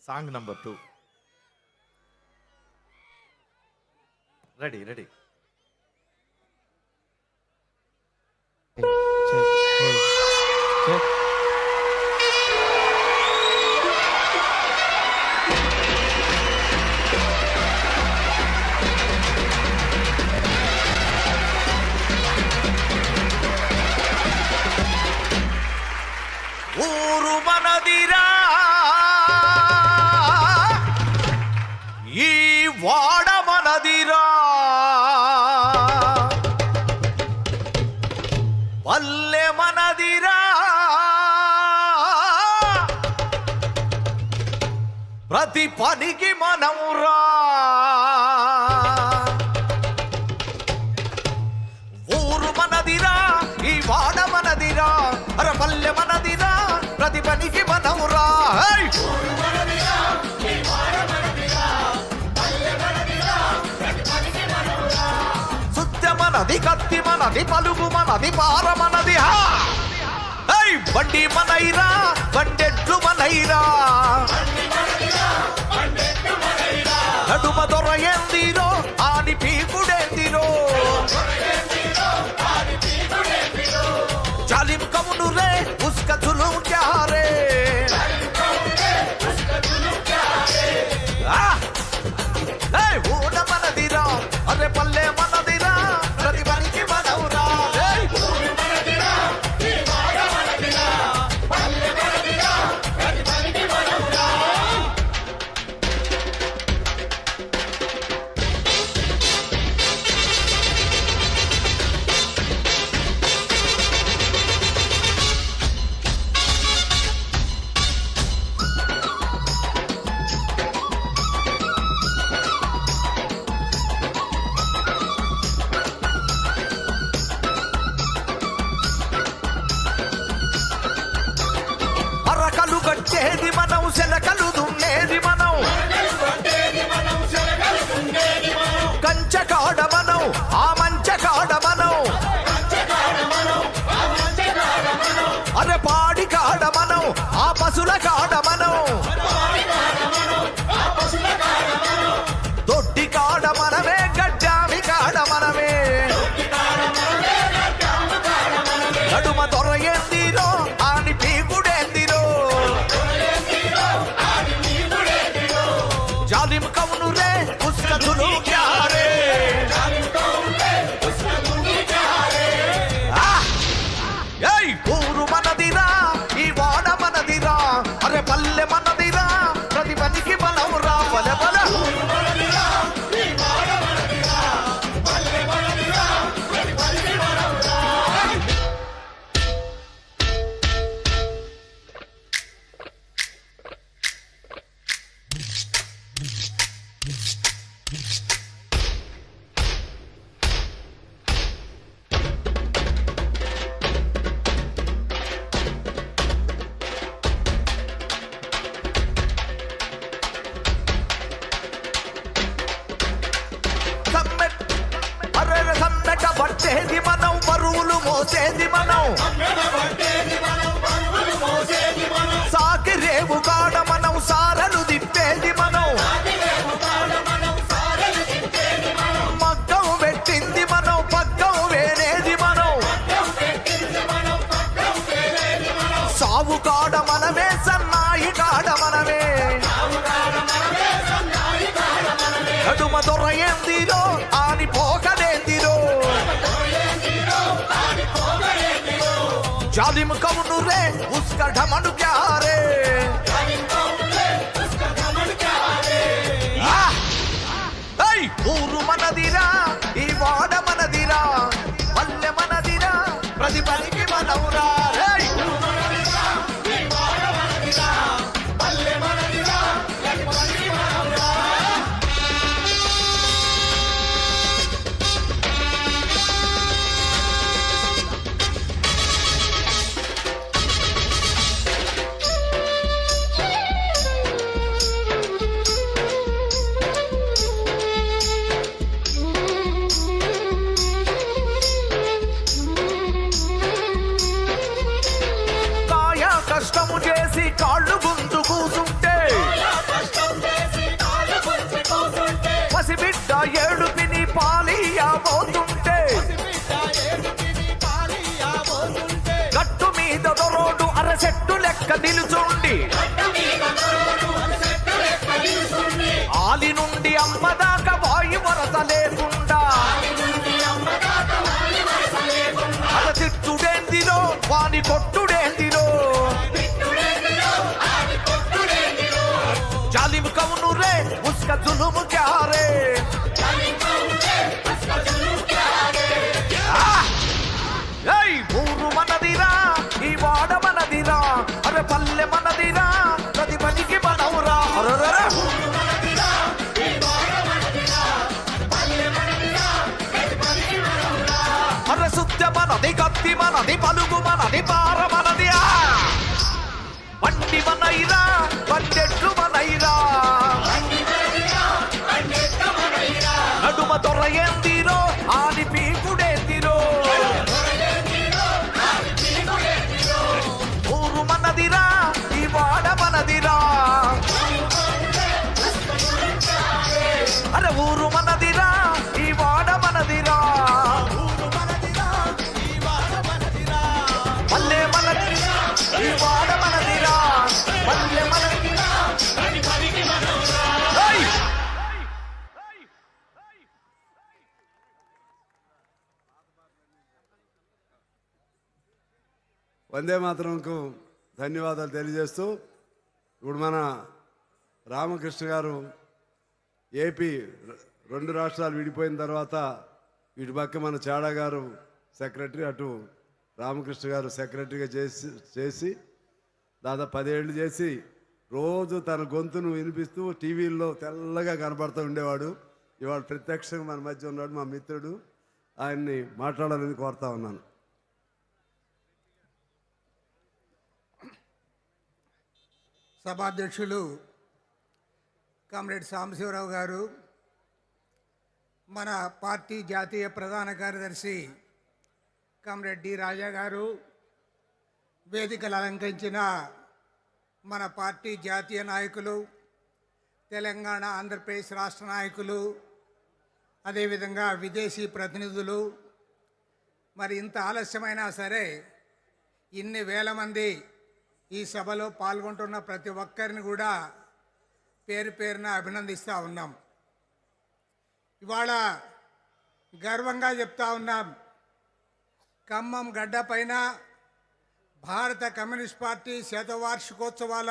Song number 2. Ready ready. ఊరు మనదిరా, ఈ వాడ మనదిరా, పల్లె మనదిరా, ప్రతి పనికి మనమురా. ఊరు మనదిరా, ఈ వాడ మనదిరా, అర పల్లె మనదిరా, ప్రతి పనికి మనమురా. సుత్య మనది, కత్తి మనది, పలుగు మనది, పార మనది. బండి మనైరా, బండెడ్లు మనైరా, నడుమ దొర ఎందిరో, ఆని పీకుడెందిరో, జాలిం కవును రే, ఉస్క జులుం క్యా రే. ఊడ మనదిరా, అరే పల్లె మనదిరా, ప్రతి పనికి మనవురా. కట్టేది మనం, శనకలు దున్నేది మనం, కంచె కాడ మనం, ఆ మంచె కాడ మనం, అరే పాడి కాడ మనం, ఆ పశుల కాడ మనం, దొడ్డి కాడ మనమే, గడ్డామి కాడ మనమే, నడుమ దొర ఎందిరో, ఆని పీకుడెందిరో, జాలిం కవును రే, ఉస్క జులుం క్యా రే. ఊరు మనదిరా, ఈ వాడ మనదిరా, అరే పల్లె మనదిరా, ప్రతి పనికి మనవురా. పలె పల పట్టేది మనం, బరువులు మోసేది మనం, సాకి రేవు కాడ మనం, సారలు దిప్పేది మనం, మగ్గం పెట్టింది మనం, పగ్గం వేరేది మనం, సావు కాడ మనమే, సన్నాయి కాడ మనమే, నడుమ దొర ఎందిరో, ఆని పోకడేందిరో, జాలిం కవును రే, ఉస్క ఢమను క్యా రే. ఊరు మనదిరా, ఈ వాడ మనదిరా, పల్లె మనదిరా, ప్రతి పనికి మనవురా. పోతుంటే గట్టు మీద దొరోడు అరసెట్టు లెక్క నిలుచుండి ఆలి నుండి అమ్మ దాకా వాయు వరస లేకుండా అర తిట్టుడేందిలో వాని కొట్టుడేందిలో జాలిము కవును రే ఉస్క జులుము క్యారే ఊరు మనదిరా ఈ వాడ మనదిరా అరే పల్లె మనదిరా ప్రతి పనికి మనవురా అరే సుత్య మనది కత్తి మనది పలుగు మనది పార మనది బండి మనైరా బండెట్లు మనైరా నడుమ దొరయేందిరో ఆని పీకుడేందిరో ఊరు మనదిరా ఈ వాడ మనదిరా అరే ఊరు మనదిరా ఈ వాడ మనదిరా పల్లె మనది ఈ వాడ మనదిరా పల్లె మనదిరా వందే మాతరంకు ధన్యవాదాలు తెలియజేస్తూ ఇప్పుడు మన రామకృష్ణ గారు ఏపీ 2 రాష్ట్రాలు విడిపోయిన తర్వాత ఇటు పక్క మన చాడా గారు సెక్రటరీ, అటు రామకృష్ణ గారు సెక్రటరీగా చేసి దాదాపు 10 ఏళ్ళు చేసి రోజు తన గొంతును వినిపిస్తూ టీవీల్లో తెల్లగా కనపడుతూ ఉండేవాడు. ఇవాళ ప్రత్యక్షంగా మన మధ్య ఉన్నాడు మా మిత్రుడు. ఆయన్ని మాట్లాడాలని కోరుతా ఉన్నాను. సభాధ్యక్షులు కామ్రేడ్ సాంబశివరావు గారు, మన పార్టీ జాతీయ ప్రధాన కార్యదర్శి కామ్రేడ్ డి రాజా గారు, వేదికలు అలంకరించిన మన పార్టీ జాతీయ నాయకులు, తెలంగాణ ఆంధ్రప్రదేశ్ రాష్ట్ర నాయకులు, అదేవిధంగా విదేశీ ప్రతినిధులు, మరి ఇంత ఆలస్యమైనా సరే ఇన్ని వేల మంది ఈ సభలో పాల్గొంటున్న ప్రతి ఒక్కరిని కూడా పేరు పేరున అభినందిస్తూ ఉన్నాం. ఇవాళ గర్వంగా చెప్తా ఉన్నాం, ఖమ్మం గడ్డ పైన భారత కమ్యూనిస్ట్ పార్టీ శతవార్షికోత్సవాల